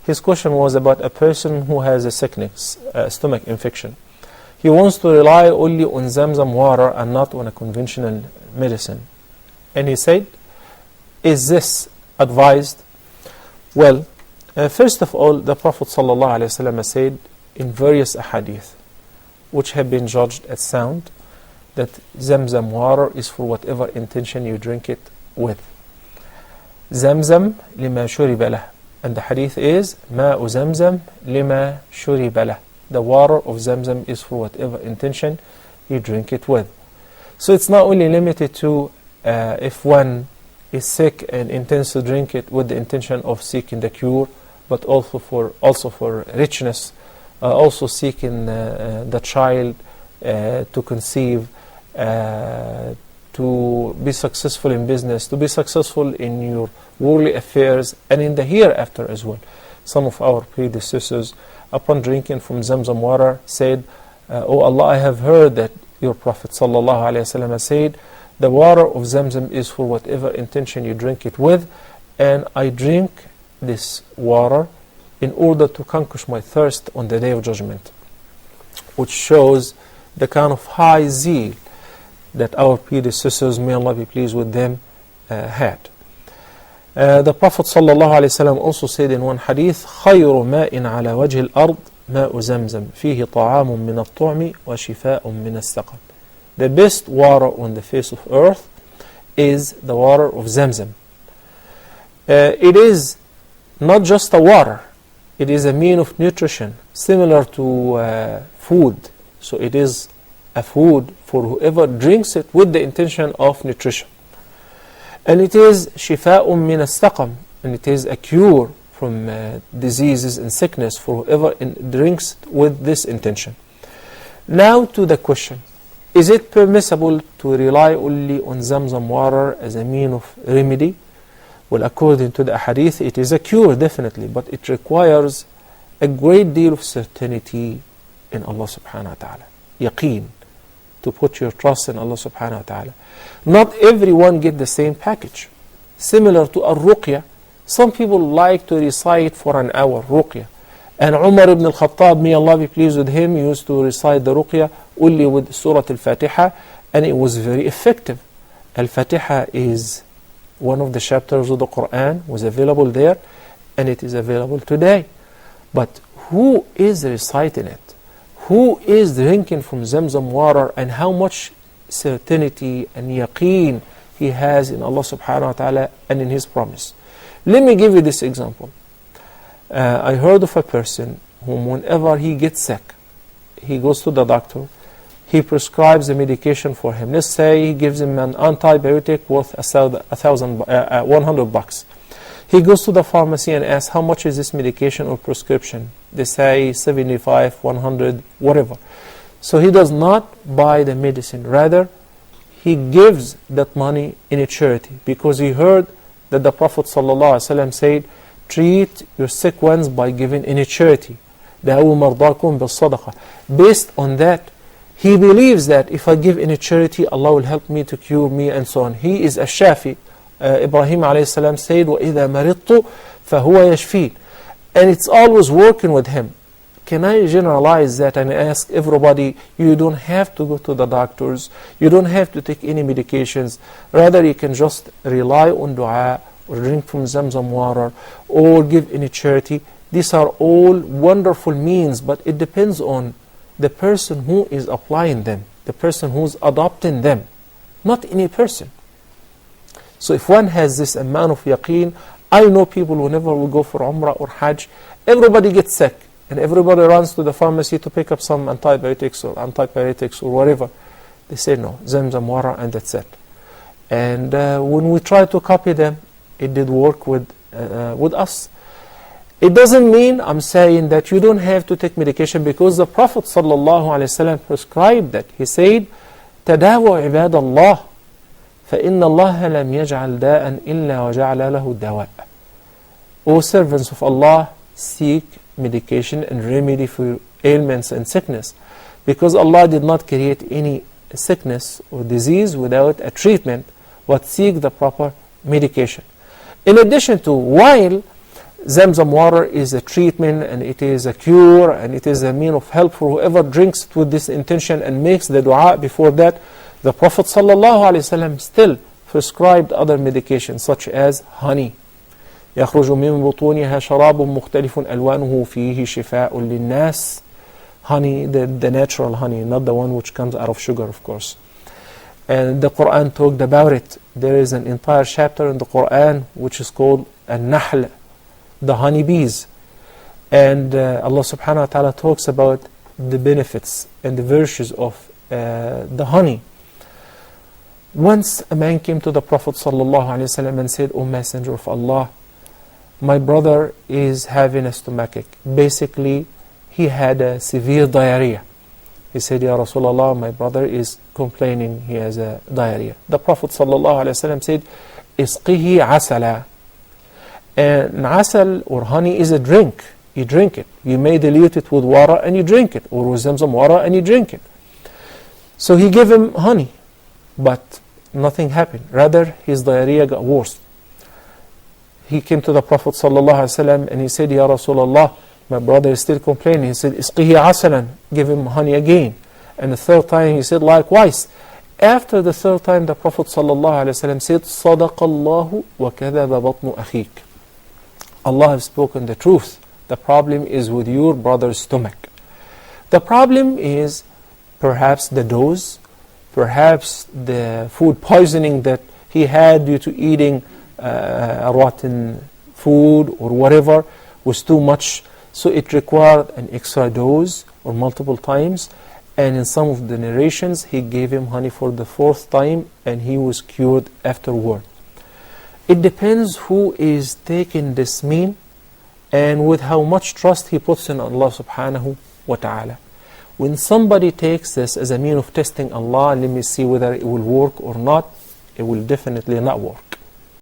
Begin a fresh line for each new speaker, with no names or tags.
His question was about a person who has a sickness, stomach infection. He wants to rely only on Zamzam water and not on a conventional medicine. And he said, is this advised? Well, first of all, the Prophet ﷺ said in various ahadith, which have been judged as sound, that Zamzam water is for whatever intention you drink it with. Zamzam lima shuriba lah. And the hadith is, ma'u Zamzam lima shuriba lah. The water of Zamzam is for whatever intention you drink it with. So it's not only limited to if one is sick and intends to drink it with the intention of seeking the cure, but also for richness, also seeking the child to conceive, to be successful in business, to be successful in your worldly affairs, and in the hereafter as well. Some of our predecessors, upon drinking from Zamzam water, said, "Oh Allah, I have heard that your Prophet ﷺ said, the water of Zamzam is for whatever intention you drink it with, and I drink this water in order to conquer my thirst on the Day of Judgment," which shows the kind of high zeal that our predecessors, may Allah be pleased with them, had. The Prophet ﷺ also said in one hadith, خَيْرُ مَاءٍ عَلَى وَجْهِ الْأَرْضِ مَاءُ زَمْزَمْ فِيهِ طَعَامٌ مِّنَ الطُّعْمِ وَشِفَاءٌ مِّنَ السَّقَمِ. The best water on the face of earth is the water of Zamzam. It is not just a water, it is a mean of nutrition, similar to food. So it is a food for whoever drinks it with the intention of nutrition. And it is شِفَاءٌ مِّنَ السَّقَمِ, and it is a cure from diseases and sickness for whoever drinks it with this intention. Now to the question, is it permissible to rely only on Zamzam water as a mean of remedy? Well, according to the hadith, it is a cure, definitely, but it requires a great deal of certainty in Allah subhanahu wa ta'ala. Yaqeen, to put your trust in Allah subhanahu wa ta'ala. Not everyone get the same package. Similar to al-ruqya, some people like to recite for an hour, ruqya. And Umar ibn al-Khattab, may Allah be pleased with him, used to recite the ruqya only with Surah Al-Fatiha, and it was very effective. Al-Fatiha is one of the chapters of the Quran, was available there, and it is available today. But who is reciting it? Who is drinking from Zamzam water, and how much certainty and yaqeen he has in Allah subhanahu wa ta'ala and in His promise? Let me give you this example. I heard of a person whom whenever he gets sick, he goes to the doctor, he prescribes a medication for him. Let's say he gives him an antibiotic worth $100. He goes to the pharmacy and asks, how much is this medication or prescription? They say 75, 100, whatever. So he does not buy the medicine. Rather, he gives that money in a charity, because he heard that the Prophet ﷺ said, treat your sick ones by giving in a charity. دَعُوا مَرْضَاكُمْ بِالصَّدَقَةِ. Based on that, he believes that if I give in a charity, Allah will help me to cure me, and so on. He is a shafi. Ibrahim alayhi salam said, وَإِذَا مَرِضْتُ فَهُوَ يَشْفِينَ. And it's always working with him. Can I generalize that and ask everybody, you don't have to go to the doctors, you don't have to take any medications, rather you can just rely on dua, or drink from Zamzam water, or give in a charity. These are all wonderful means, but it depends on the person who is applying them, the person who's adopting them, not any person. So if one has this amount of yaqeen, I know people whenever we go for Umrah or Hajj, everybody gets sick, and everybody runs to the pharmacy to pick up some antibiotics or antipyretics or whatever. They say no, Zamzam water, and that's it. And when we try to copy them, it did work with us. It doesn't mean I'm saying that you don't have to take medication, because the Prophet ﷺ prescribed that. He said, تَدَاوَوا عِبَادَ اللَّهِ فَإِنَّ اللَّهَ لَمْ يَجْعَلْ دَاءً إِلَّا وَجَعَلَ لَهُ دَوَاءً. O servants of Allah, seek medication and remedy for ailments and sickness, because Allah did not create any sickness or disease without a treatment, but seek the proper medication. In addition to, while Zamzam water is a treatment, and it is a cure, and it is a mean of help for whoever drinks it with this intention and makes the dua before that. The Prophet ﷺ still prescribed other medications such as honey. يخرج من بطونها شراب مختلف ألوانه فيه شفاء للناس. Honey, the natural honey, not the one which comes out of sugar, of course. And the Quran talked about it. There is an entire chapter in the Quran which is called An-Nahl, the honeybees. And Allah subhanahu wa ta'ala talks about the benefits and the virtues of the honey. Once a man came to the Prophet sallallahu alaihi wasallam and said, O Messenger of Allah, my brother is having a stomachache. Basically, he had a severe diarrhea. He said, Ya Rasulullah, my brother is complaining he has a diarrhea. The Prophet ﷺ said, Isqihi asala. And asal or honey is a drink. You drink it. You may dilute it with water and you drink it, or with Zamzam water and you drink it. So he gave him honey, but nothing happened. Rather, his diarrhea got worse. He came to the Prophet ﷺ and he said, Ya Rasulullah, my brother is still complaining. He said, Isqihi asalan, give him honey again. And the third time he said likewise. After the third time, the Prophet ﷺ said, صَدَقَ اللَّهُ وَكَذَبَ بَطْنُ أَخِيكَ. Allah has spoken the truth. The problem is with your brother's stomach. The problem is perhaps the dose, perhaps the food poisoning that he had due to eating rotten food or whatever was too much. So it required an extra dose or multiple times. And in some of the narrations, he gave him honey for the fourth time and he was cured afterward. It depends who is taking this mean and with how much trust he puts in Allah subhanahu wa ta'ala. When somebody takes this as a mean of testing Allah, let me see whether it will work or not, it will definitely not work.